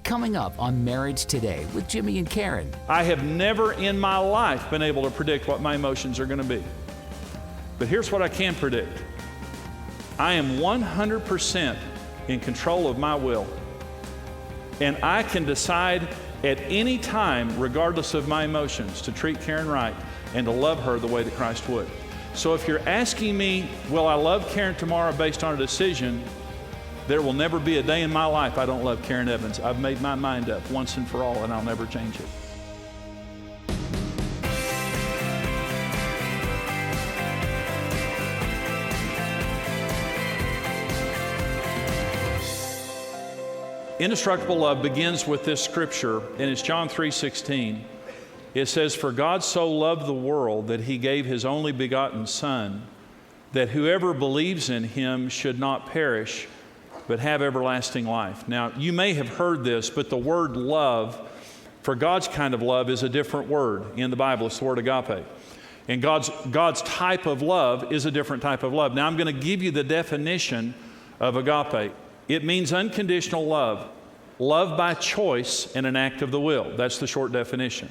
Coming up on Marriage Today with Jimmy and Karen. I have never in my life been able to predict what my emotions are going to be. But here's what I can predict. I am 100% in control of my will. And I can decide at any time, regardless of my emotions, to treat Karen right and to love her the way that Christ would. So if you're asking me, will I love Karen tomorrow based on a decision, there will never be a day in my life I don't love Karen Evans. I've made my mind up once and for all, and I'll never change it. Indestructible love begins with this scripture, and it's John 3:16. It says, "For God so loved the world that he gave his only begotten Son, that whoever believes in him should not perish, but have everlasting life." Now, you may have heard this, but the word love, for God's kind of love, is a different word in the Bible. It's the word agape. And God's type of love is a different type of love. Now, I'm going to give you the definition of agape. It means unconditional love, love by choice and an act of the will. That's the short definition.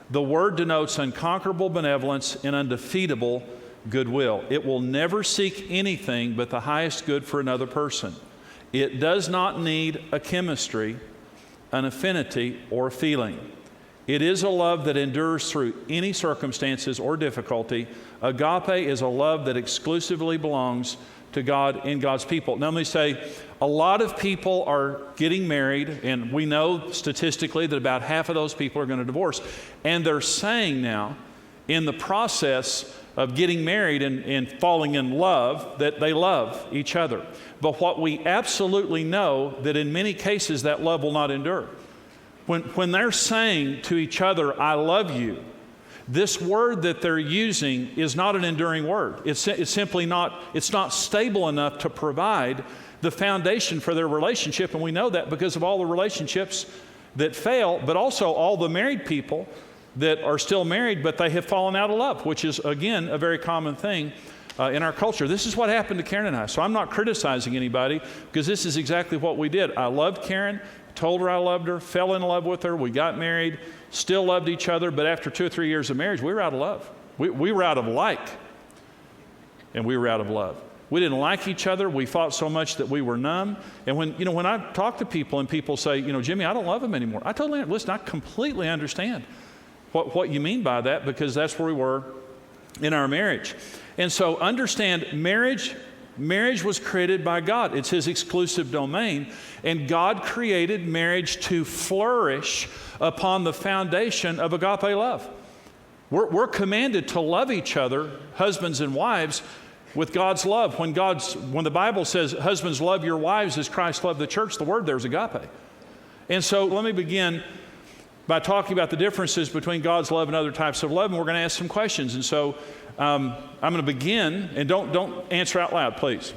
The word denotes unconquerable benevolence and undefeatable goodwill. It will never seek anything but the highest good for another person. It does not need a chemistry, an affinity, or a feeling. It is a love that endures through any circumstances or difficulty. Agape is a love that exclusively belongs to God and God's people. Now let me say, a lot of people are getting married, and we know statistically that about half of those people are going to divorce. And they're saying now, in the process of getting married and falling in love, that they love each other. But what we absolutely know, that in many cases that love will not endure. When they're saying to each other, "I love you," this word that they're using is not an enduring word. It's simply not, it's not stable enough to provide the foundation for their relationship. And we know that because of all the relationships that fail, but also all the married people that are still married, but they have fallen out of love, which is, again, a very common thing in our culture. This is what happened to Karen and I. So I'm not criticizing anybody, because this is exactly what we did. I loved Karen, told her I loved her, fell in love with her, we got married, still loved each other, but after 2 or 3 years of marriage, we were out of love. We were out of like, and we were out of love. We didn't like each other. We fought so much that we were numb. And when I talk to people and people say, "Jimmy, I don't love him anymore," I totally, listen, I completely understand what you mean by that, because that's where we were in our marriage. And so understand, marriage was created by God. It's his exclusive domain. And God created marriage to flourish upon the foundation of agape love. We're commanded to love each other, husbands and wives, with God's love. When the Bible says, "Husbands, love your wives as Christ loved the church," the word there is agape. And so let me begin by talking about the differences between God's love and other types of love, and we're going to ask some questions. And so I'm going to begin, and don't answer out loud, please.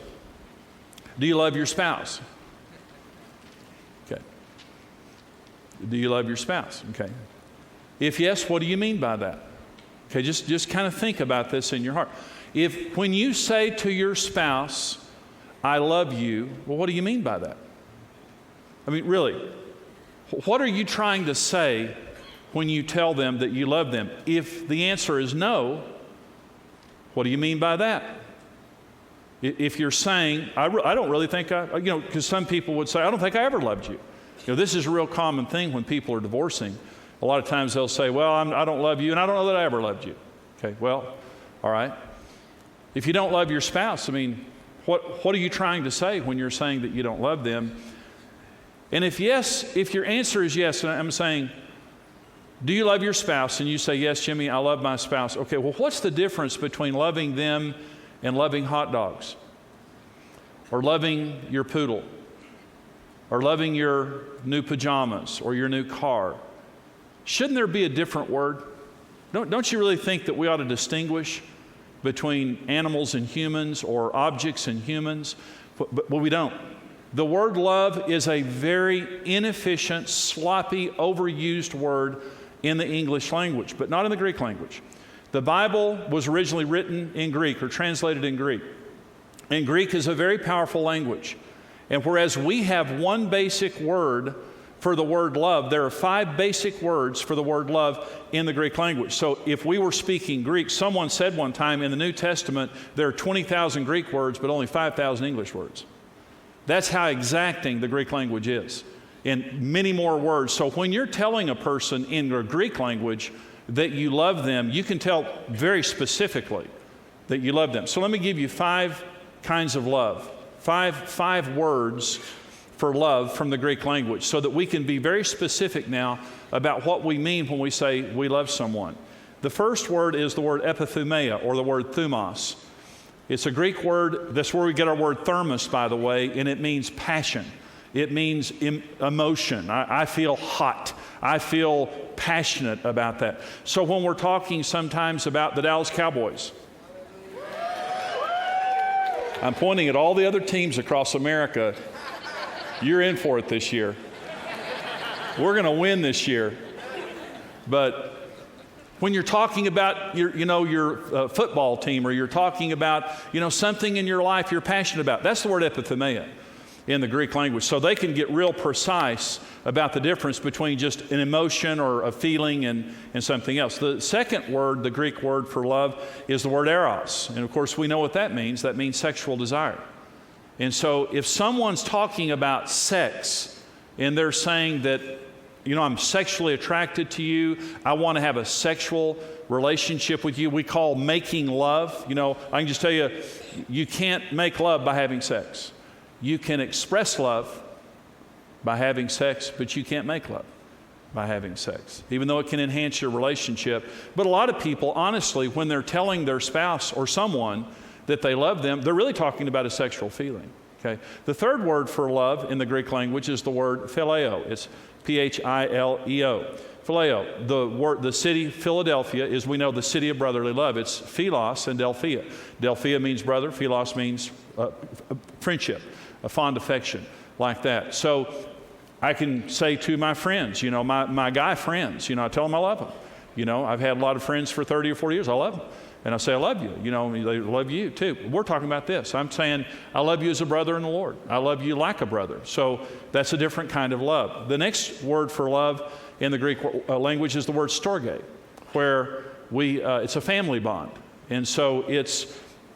Do you love your spouse? Okay. Do you love your spouse? Okay. If yes, what do you mean by that? Okay, just kind of think about this in your heart. When you say to your spouse, "I love you," well, what do you mean by that? I mean, really, what are you trying to say when you tell them that you love them? If the answer is no, what do you mean by that? If you're saying, I don't really think because some people would say, "I don't think I ever loved you." This is a real common thing when people are divorcing. A lot of times they'll say, "Well, I don't love you, and I don't know that I ever loved you." Okay, well, all right. If you don't love your spouse, I mean, what are you trying to say when you're saying that you don't love them? And if your answer is yes, and I'm saying, do you love your spouse? And you say, "Yes, Jimmy, I love my spouse." Okay, well, what's the difference between loving them and loving hot dogs? Or loving your poodle? Or loving your new pajamas or your new car? Shouldn't there be a different word? Don't you really think that we ought to distinguish between animals and humans, or objects and humans? But we don't. The word love is a very inefficient, sloppy, overused word in the English language, but not in the Greek language. The Bible was originally written in Greek, or translated in Greek. And Greek is a very powerful language. And whereas we have one basic word for the word love. There are 5 basic words for the word love in the Greek language. So if we were speaking Greek, someone said one time in the New Testament, there are 20,000 Greek words, but only 5,000 English words. That's how exacting the Greek language is, and many more words. So when you're telling a person in the Greek language that you love them, you can tell very specifically that you love them. So let me give you 5 kinds of love, five words for love from the Greek language, so that we can be very specific now about what we mean when we say we love someone. The first word is the word epithumia, or the word thumos. It's a Greek word. That's where we get our word thermos, by the way, and it means passion. It means emotion. I feel hot. I feel passionate about that. So when we're talking sometimes about the Dallas Cowboys, I'm pointing at all the other teams across America. You're in for it this year. We're going to win this year. But when you're talking about your football team, or you're talking about something in your life you're passionate about, that's the word epithumia in the Greek language. So they can get real precise about the difference between just an emotion or a feeling and something else. The second word, the Greek word for love, is the word eros. And of course, we know what that means. That means sexual desire. And so if someone's talking about sex and they're saying that, I'm sexually attracted to you, I want to have a sexual relationship with you, we call making love. I can just tell you, you can't make love by having sex. You can express love by having sex, but you can't make love by having sex, even though it can enhance your relationship. But a lot of people, honestly, when they're telling their spouse or someone that they love them, they're really talking about a sexual feeling. Okay. The third word for love in the Greek language is the word phileo. It's P-H-I-L-E-O. Phileo. The city Philadelphia is, we know, the city of brotherly love. It's philos and delphia. Delphia means brother. Philos means friendship, a fond affection, like that. So I can say to my friends, my guy friends, I tell them I love them. I've had a lot of friends for 30 or 40 years. I love them. And I say, I love you. They love you too. We're talking about this. I'm saying, I love you as a brother in the Lord. I love you like a brother. So that's a different kind of love. The next word for love in the Greek language is the word storge, where it's a family bond. And so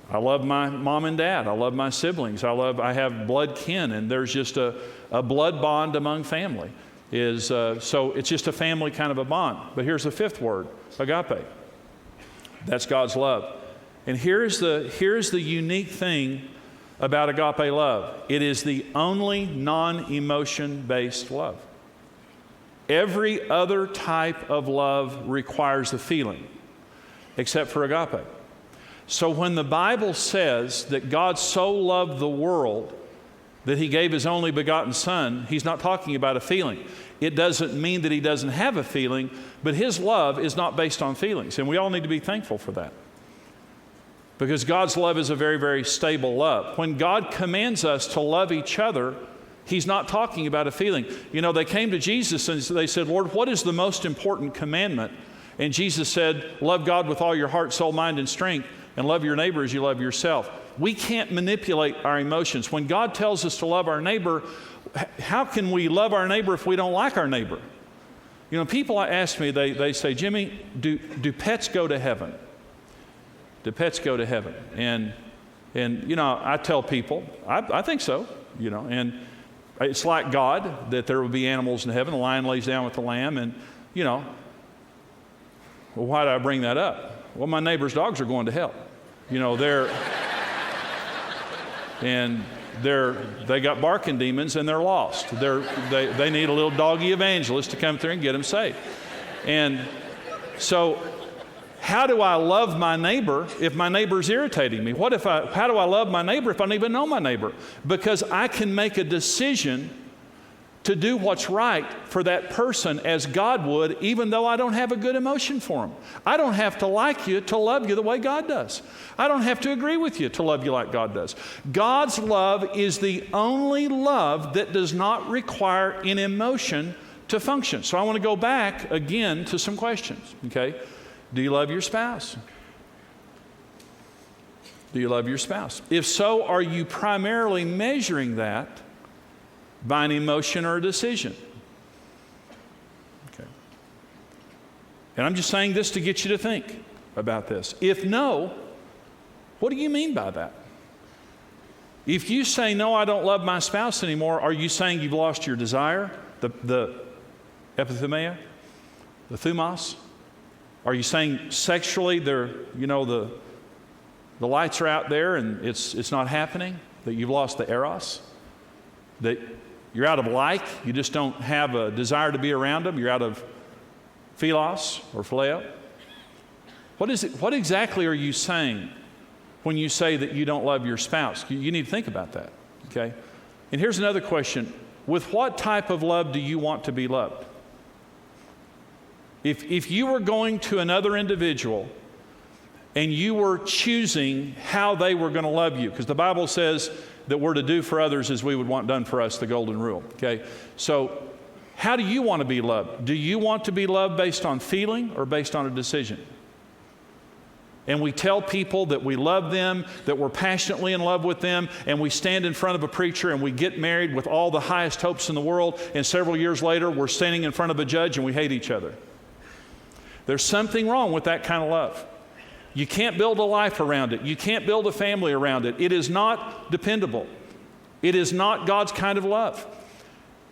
I love my mom and dad. I love my siblings. I have blood kin, and there's just a blood bond among family. So it's just a family kind of a bond. But here's the fifth word, agape. That's God's love. And here's the unique thing about agape love. It is the only non-emotion based love. Every other type of love requires a feeling, except for agape. So when the Bible says that God so loved the world that He gave His only begotten Son, He's not talking about a feeling. It doesn't mean that He doesn't have a feeling, but His love is not based on feelings. And we all need to be thankful for that. Because God's love is a very, very stable love. When God commands us to love each other, He's not talking about a feeling. They came to Jesus and they said, Lord, what is the most important commandment? And Jesus said, love God with all your heart, soul, mind, and strength, and love your neighbor as you love yourself. We can't manipulate our emotions. When God tells us to love our neighbor, how can we love our neighbor if we don't like our neighbor? People ask me, they say, Jimmy, do pets go to heaven? Do pets go to heaven? And I tell people, I think so, and it's like God, that there will be animals in heaven. The lion lays down with the lamb, and, well, why did I bring that up? Well, my neighbor's dogs are going to hell. They got barking demons and they're lost. They need a little doggy evangelist to come through and get them saved. And so how do I love my neighbor if my neighbor's irritating me? How do I love my neighbor if I don't even know my neighbor? Because I can make a decision to do what's right for that person as God would, even though I don't have a good emotion for them. I don't have to like you to love you the way God does. I don't have to agree with you to love you like God does. God's love is the only love that does not require an emotion to function. So I want to go back again to some questions, okay? Do you love your spouse? Do you love your spouse? If so, are you primarily measuring that by an emotion or a decision? And I'm just saying this to get you to think about this. If no, what do you mean by that? If you say, no, I don't love my spouse anymore, are you saying you've lost your desire, the epithumia, the thumos? Are you saying sexually the lights are out there and it's not happening? That you've lost the eros? That you're out of like? You just don't have a desire to be around them? You're out of philos or phileo? What is it? What exactly are you saying when you say that you don't love your spouse? You need to think about that, okay? And here's another question. With what type of love do you want to be loved? If you were going to another individual and you were choosing how they were going to love you, because the Bible says that we're to do for others as we would want done for us, the golden rule, okay? So how do you want to be loved? Do you want to be loved based on feeling or based on a decision? And we tell people that we love them, that we're passionately in love with them, and we stand in front of a preacher and we get married with all the highest hopes in the world, and several years later we're standing in front of a judge and we hate each other. There's something wrong with that kind of love. You can't build a life around it. You can't build a family around it. It is not dependable. It is not God's kind of love.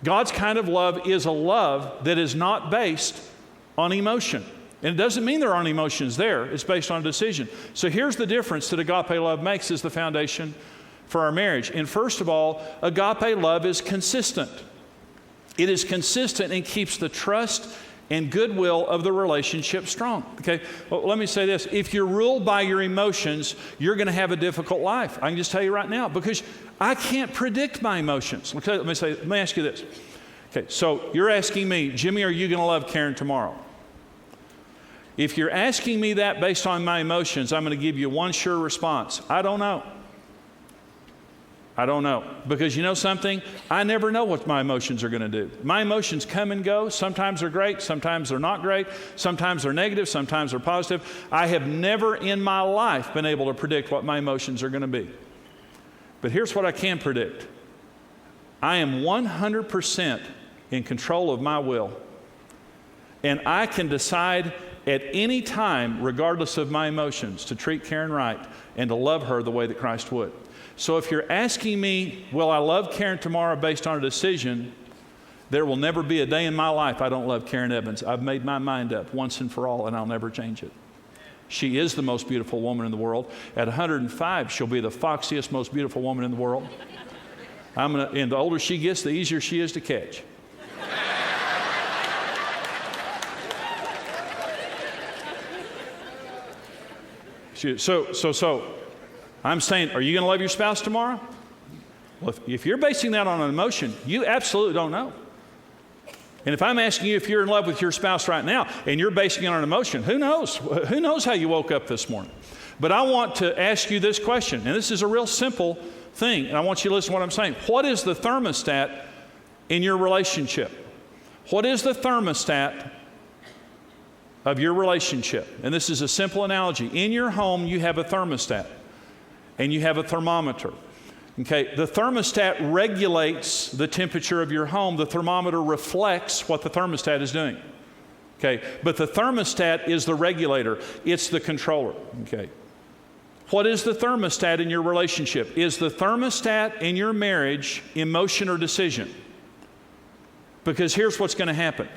God's kind of love is a love that is not based on emotion. And it doesn't mean there aren't emotions there. It's based on a decision. So here's the difference that agape love makes as the foundation for our marriage. And first of all, agape love is consistent. It is consistent and keeps the trust and goodwill of the relationship strong. Okay, well, let me say this. If you're ruled by your emotions, you're going to have a difficult life. I can just tell you right now, because I can't predict my emotions. Okay, let me ask you this. Okay, so you're asking me, Jimmy, are you going to love Karen tomorrow? If you're asking me that based on my emotions, I'm going to give you one sure response. I don't know. I don't know. Because you know something? I never know what my emotions are going to do. My emotions come and go. Sometimes they're great. Sometimes they're not great. Sometimes they're negative. Sometimes they're positive. I have never in my life been able to predict what my emotions are going to be. But here's what I can predict. I am 100% in control of my will. And I can decide at any time, regardless of my emotions, to treat Karen right and to love her the way that Christ would. So if you're asking me, will I love Karen tomorrow based on a decision, there will never be a day in my life I don't love Karen Evans. I've made my mind up once and for all, and I'll never change it. She is the most beautiful woman in the world. At 105, she'll be the foxiest, most beautiful woman in the world. And the older she gets, the easier she is to catch. So I'm saying, are you going to love your spouse tomorrow? Well, if you're basing that on an emotion, you absolutely don't know. And if I'm asking you if you're in love with your spouse right now and you're basing it on an emotion, who knows? Who knows how you woke up this morning? But I want to ask you this question, and this is a real simple thing, and I want you to listen to what I'm saying. What is the thermostat in your relationship? What is the thermostat of your relationship? And this is a simple analogy. In your home, you have a thermostat and you have a thermometer. Okay, the thermostat regulates the temperature of your home. The thermometer reflects what the thermostat is doing. Okay, but the thermostat is the regulator. It's the controller. Okay. What is the thermostat in your relationship? Is the thermostat in your marriage emotion or decision? Because here's what's going to happen.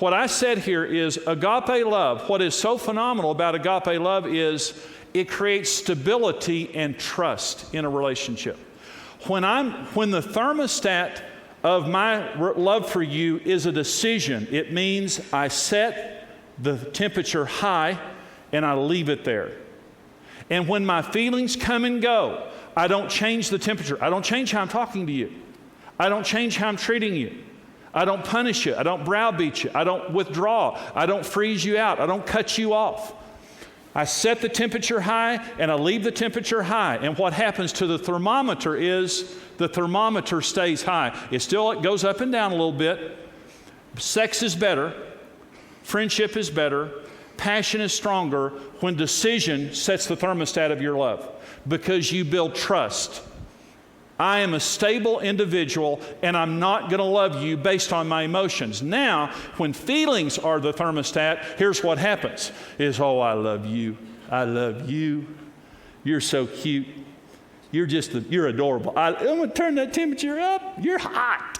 What I said here is agape love. What is so phenomenal about agape love is it creates stability and trust in a relationship. When the thermostat of my love for you is a decision, it means I set the temperature high and I leave it there. And when my feelings come and go, I don't change the temperature. I don't change how I'm talking to you. I don't change how I'm treating you. I don't punish you. I don't browbeat you. I don't withdraw. I don't freeze you out. I don't cut you off. I set the temperature high and I leave the temperature high. And what happens to the thermometer is the thermometer stays high. It goes up and down a little bit. Sex is better. Friendship is better. Passion is stronger when decision sets the thermostat of your love, because you build trust. I am a stable individual, and I'm not going to love you based on my emotions. Now, when feelings are the thermostat, here's what happens is, oh, I love you. I love you. You're so cute. You're adorable. I'm going to turn that temperature up. You're hot.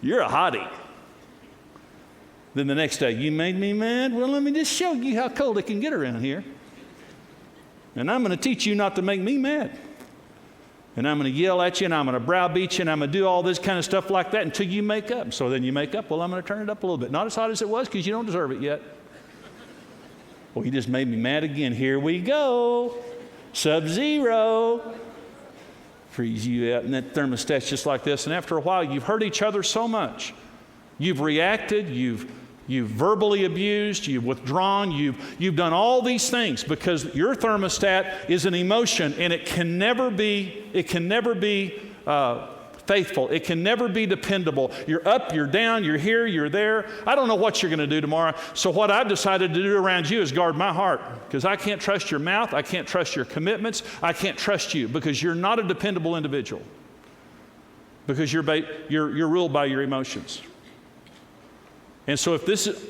You're a hottie. Then the next day, you made me mad? Well, let me just show you how cold it can get around here. And I'm going to teach you not to make me mad. And I'm going to yell at you, and I'm going to browbeat you, and I'm going to do all this kind of stuff like that until you make up. So then you make up, well, I'm going to turn it up a little bit. Not as hot as it was, because you don't deserve it yet. Well, you just made me mad again. Here we go. Sub-zero. Freeze you out, and that thermostat's just like this. And after a while, you've hurt each other so much. You've reacted, you've verbally abused, you've withdrawn, you've done all these things because your thermostat is an emotion, and it can never be faithful. It can never be dependable. You're up, you're down, you're here, you're there. I don't know what you're going to do tomorrow. So what I've decided to do around you is guard my heart, because I can't trust your mouth. I can't trust your commitments. I can't trust you because you're not a dependable individual, because you're ruled by your emotions. And so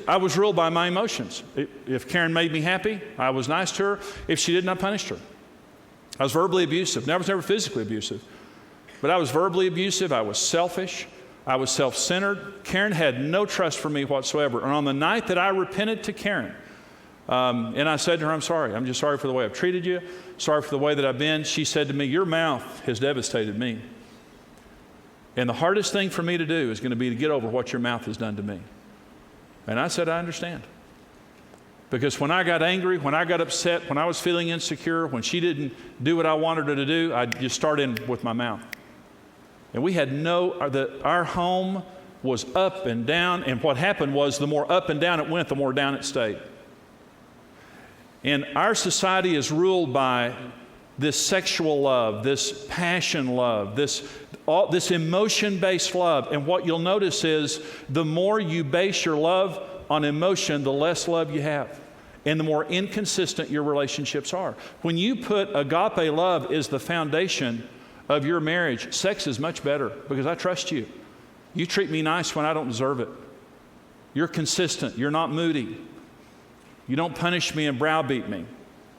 I was ruled by my emotions. If Karen made me happy, I was nice to her. If she didn't, I punished her. I was verbally abusive. I was never physically abusive. But I was verbally abusive. I was selfish. I was self-centered. Karen had no trust for me whatsoever. And on the night that I repented to Karen, and I said to her, I'm sorry. I'm just sorry for the way I've treated you. Sorry for the way that I've been. She said to me, your mouth has devastated me. And the hardest thing for me to do is going to be to get over what your mouth has done to me. And I said, I understand. Because when I got angry, when I got upset, when I was feeling insecure, when she didn't do what I wanted her to do, I just started with my mouth. And we had our home was up and down, and what happened was the more up and down it went, the more down it stayed. And our society is ruled by this sexual love, this passion love, this emotion-based love. And what you'll notice is the more you base your love on emotion, the less love you have, and the more inconsistent your relationships are. When you put agape love is the foundation of your marriage, sex is much better because I trust you. You treat me nice when I don't deserve it. You're consistent. You're not moody. You don't punish me and browbeat me.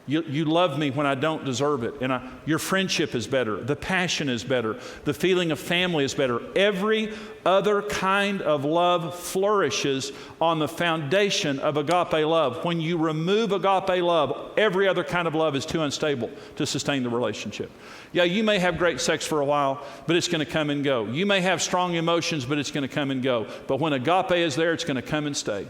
You love me when I don't deserve it. And your friendship is better. The passion is better. The feeling of family is better. Every other kind of love flourishes on the foundation of agape love. When you remove agape love, every other kind of love is too unstable to sustain the relationship. Yeah, you may have great sex for a while, but it's going to come and go. You may have strong emotions, but it's going to come and go. But when agape is there, it's going to come and stay.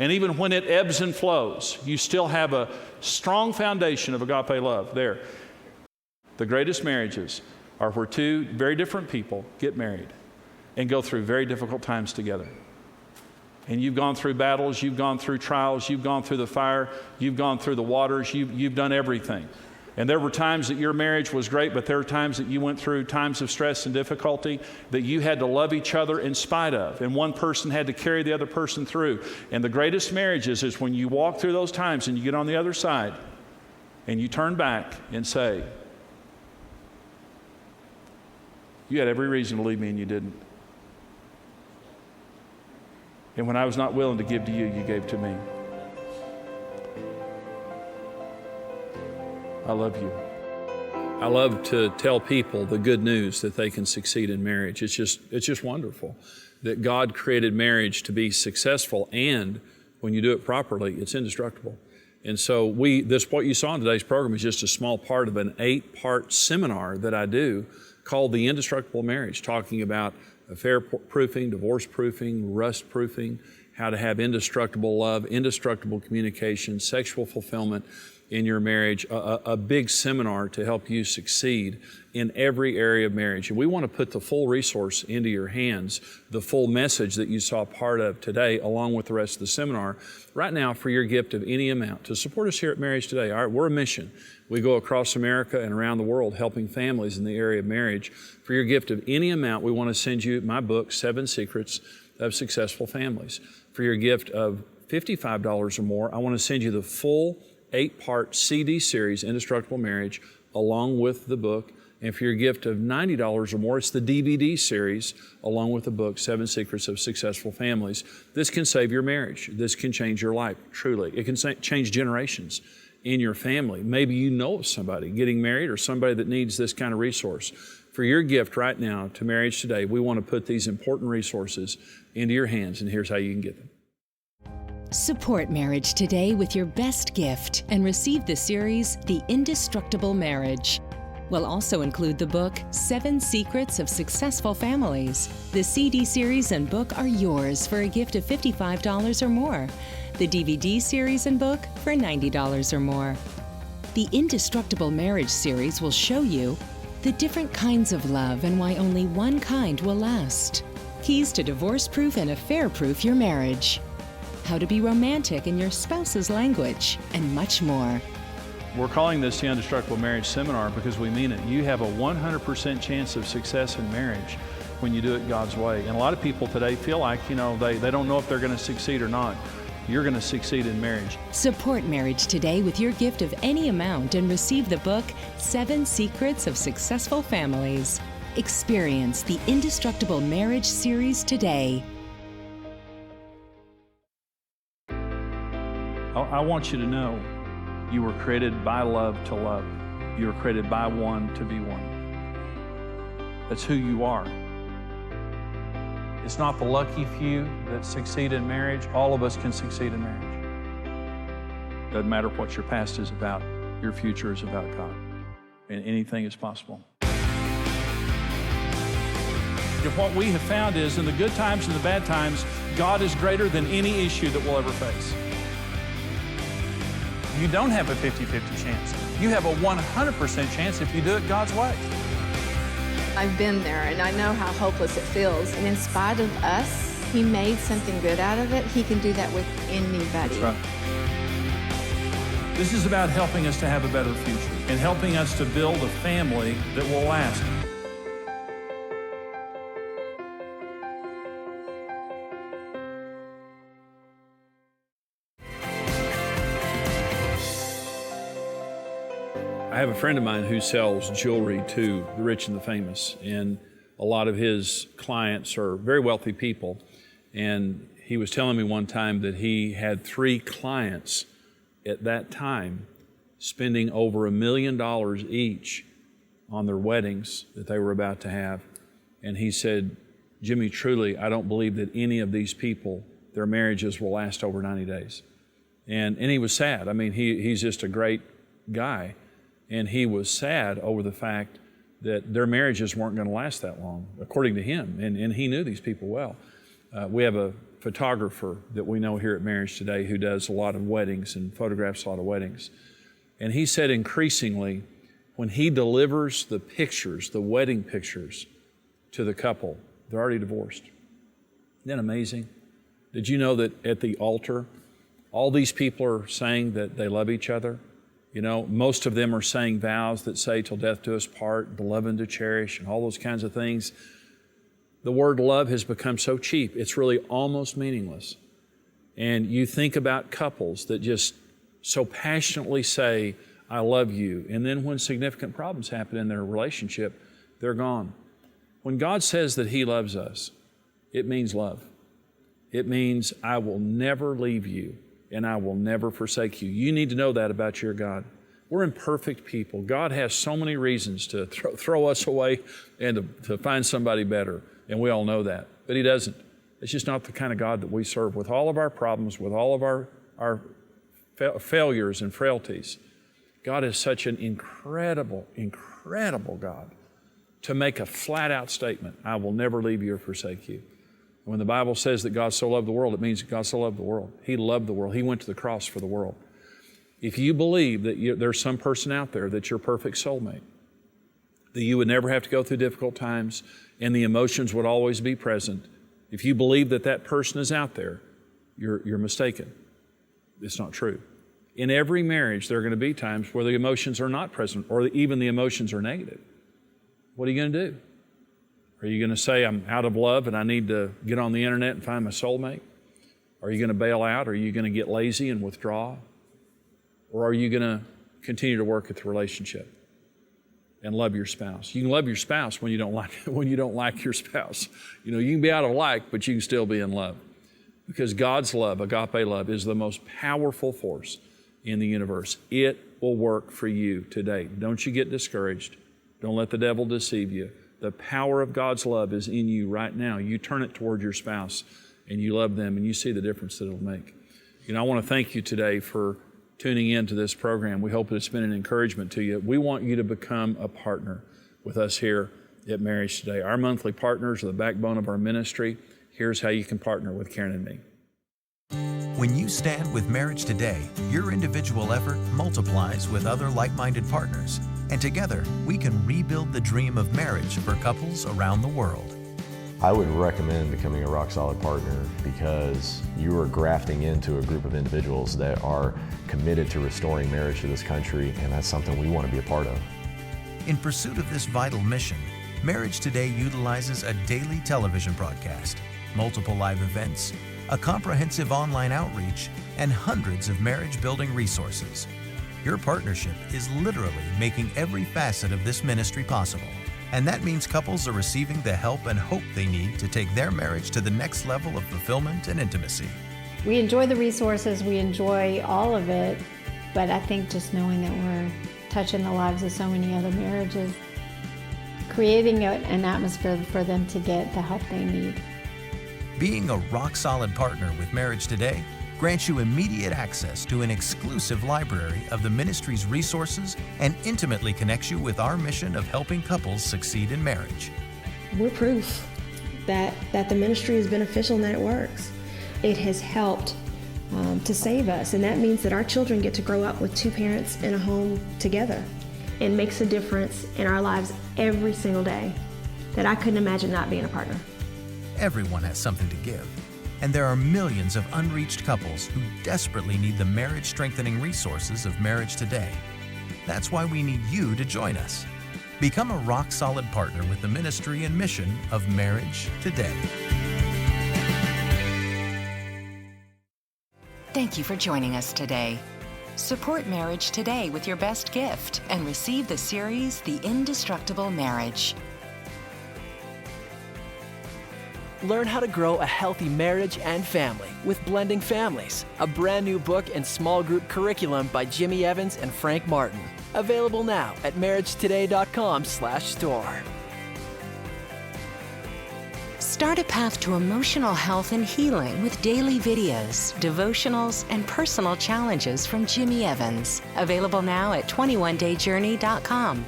And even when it ebbs and flows, you still have a strong foundation of agape love there. The greatest marriages are where two very different people get married and go through very difficult times together. And you've gone through battles, you've gone through trials, you've gone through the fire, you've gone through the waters, you've done everything. And there were times that your marriage was great, but there were times that you went through times of stress and difficulty that you had to love each other in spite of. And one person had to carry the other person through. And the greatest marriages is when you walk through those times and you get on the other side and you turn back and say, you had every reason to leave me and you didn't. And when I was not willing to give to you, you gave to me. I love you. I love to tell people the good news that they can succeed in marriage. It's just wonderful that God created marriage to be successful, and when you do it properly, it's indestructible. And so what you saw in today's program is just a small part of an 8-part seminar that I do called the Indestructible Marriage, talking about affair proofing, divorce proofing, rust proofing, how to have indestructible love, indestructible communication, sexual fulfillment in your marriage, a big seminar to help you succeed in every area of marriage. And we want to put the full resource into your hands, the full message that you saw part of today, along with the rest of the seminar, right now for your gift of any amount to support us here at Marriage Today. All right, we're a mission. We go across America and around the world helping families in the area of marriage. For your gift of any amount, we want to send you my book, 7 Secrets of Successful Families. For your gift of $55 or more, I want to send you the full 8-part CD series, Indestructible Marriage, along with the book. And for your gift of $90 or more, it's the DVD series along with the book, 7 Secrets of Successful Families. This can save your marriage. This can change your life, truly. It can change generations in your family. Maybe you know of somebody getting married or somebody that needs this kind of resource. For your gift right now to Marriage Today, we want to put these important resources into your hands, and here's how you can get them. Support Marriage Today with your best gift and receive the series, The Indestructible Marriage. We'll also include the book, 7 Secrets of Successful Families. The CD series and book are yours for a gift of $55 or more. The DVD series and book for $90 or more. The Indestructible Marriage series will show you the different kinds of love and why only one kind will last. Keys to divorce-proof and affair-proof your marriage. How to be romantic in your spouse's language, and much more. We're calling this the Indestructible Marriage Seminar because we mean it. You have a 100% chance of success in marriage when you do it God's way. And a lot of people today feel like, they don't know if they're going to succeed or not. You're going to succeed in marriage. Support Marriage Today with your gift of any amount and receive the book, 7 Secrets of Successful Families. Experience the Indestructible Marriage series today. I want you to know you were created by love to love. You were created by one to be one. That's who you are. It's not the lucky few that succeed in marriage. All of us can succeed in marriage. Doesn't matter what your past is about. Your future is about God. And anything is possible. And what we have found is in the good times and the bad times, God is greater than any issue that we'll ever face. You don't have a 50-50 chance. You have a 100% chance if you do it God's way. I've been there, and I know how hopeless it feels. And in spite of us, He made something good out of it. He can do that with anybody. That's right. This is about helping us to have a better future and helping us to build a family that will last. I have a friend of mine who sells jewelry to the rich and the famous, and a lot of his clients are very wealthy people. And he was telling me one time that he had 3 clients at that time spending over $1 million each on their weddings that they were about to have. And he said, Jimmy, truly, I don't believe that any of these people, their marriages will last over 90 days. And he was sad. I mean, he's just a great guy. And he was sad over the fact that their marriages weren't going to last that long, according to him. And he knew these people well. We have a photographer that we know here at Marriage Today who does a lot of weddings and photographs a lot of weddings. And he said increasingly, when he delivers the pictures, the wedding pictures, to the couple, they're already divorced. Isn't that amazing? Did you know that at the altar, all these people are saying that they love each other? Most of them are saying vows that say, till death do us part, beloved and to cherish, and all those kinds of things. The word love has become so cheap, it's really almost meaningless. And you think about couples that just so passionately say, I love you, and then when significant problems happen in their relationship, they're gone. When God says that He loves us, it means love. It means, I will never leave you, and I will never forsake you. You need to know that about your God. We're imperfect people. God has so many reasons to throw us away and to find somebody better, and we all know that. But He doesn't. It's just not the kind of God that we serve. With all of our problems, with all of our failures and frailties, God is such an incredible, incredible God to make a flat-out statement, I will never leave you or forsake you. When the Bible says that God so loved the world, it means that God so loved the world. He loved the world. He went to the cross for the world. If you believe that there's some person out there that's your perfect soulmate, that you would never have to go through difficult times and the emotions would always be present, if you believe that that person is out there, you're mistaken. It's not true. In every marriage, there are going to be times where the emotions are not present or even the emotions are negative. What are you going to do? Are you going to say, I'm out of love and I need to get on the internet and find my soulmate? Are you going to bail out? Are you going to get lazy and withdraw? Or are you going to continue to work at the relationship? and love your spouse. You can love your spouse when you don't like your spouse. You know, you can be out of like, but you can still be in love. Because God's love, agape love, is the most powerful force in the universe. It will work for you today. Don't you get discouraged. Don't let the devil deceive you. The power of God's love is in you right now. You turn it toward your spouse and you love them and you see the difference that it'll make. You know, I want to thank you today for tuning in to this program. We hope it's been an encouragement to you. We want you to become a partner with us here at Marriage Today. Our monthly partners are the backbone of our ministry. Here's how you can partner with Karen and me. When you stand with Marriage Today, your individual effort multiplies with other like-minded partners. And together, we can rebuild the dream of marriage for couples around the world. I would recommend becoming a rock-solid partner because you are grafting into a group of individuals that are committed to restoring marriage to this country, and that's something we want to be a part of. In pursuit of this vital mission, Marriage Today utilizes a daily television broadcast, multiple live events, a comprehensive online outreach, and hundreds of marriage-building resources. Your partnership is literally making every facet of this ministry possible. And that means couples are receiving the help and hope they need to take their marriage to the next level of fulfillment and intimacy. We enjoy the resources, we enjoy all of it, but I think just knowing that we're touching the lives of so many other marriages, creating an atmosphere for them to get the help they need. Being a rock-solid partner with Marriage Today grants you immediate access to an exclusive library of the ministry's resources and intimately connects you with our mission of helping couples succeed in marriage. We're proof that the ministry is beneficial and that it works. It has helped to save us, and that means that our children get to grow up with two parents in a home together. It makes a difference in our lives every single day that I couldn't imagine not being a partner. Everyone has something to give, and there are millions of unreached couples who desperately need the marriage-strengthening resources of Marriage Today. That's why we need you to join us. Become a rock-solid partner with the ministry and mission of Marriage Today. Thank you for joining us today. Support Marriage Today with your best gift and receive the series, The Indestructible Marriage. Learn how to grow a healthy marriage and family with Blending Families, a brand new book and small group curriculum by Jimmy Evans and Frank Martin. Available now at marriagetoday.com/store. Start a path to emotional health and healing with daily videos, devotionals, and personal challenges from Jimmy Evans. Available now at 21dayjourney.com.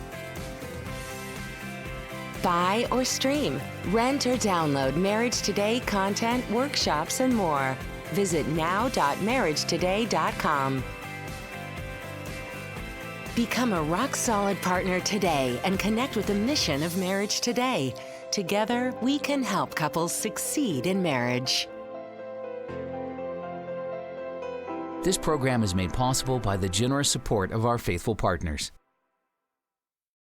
Buy or stream, rent or download Marriage Today content, workshops, and more. Visit now.marriagetoday.com. Become a rock-solid partner today and connect with the mission of Marriage Today. Together, we can help couples succeed in marriage. This program is made possible by the generous support of our faithful partners.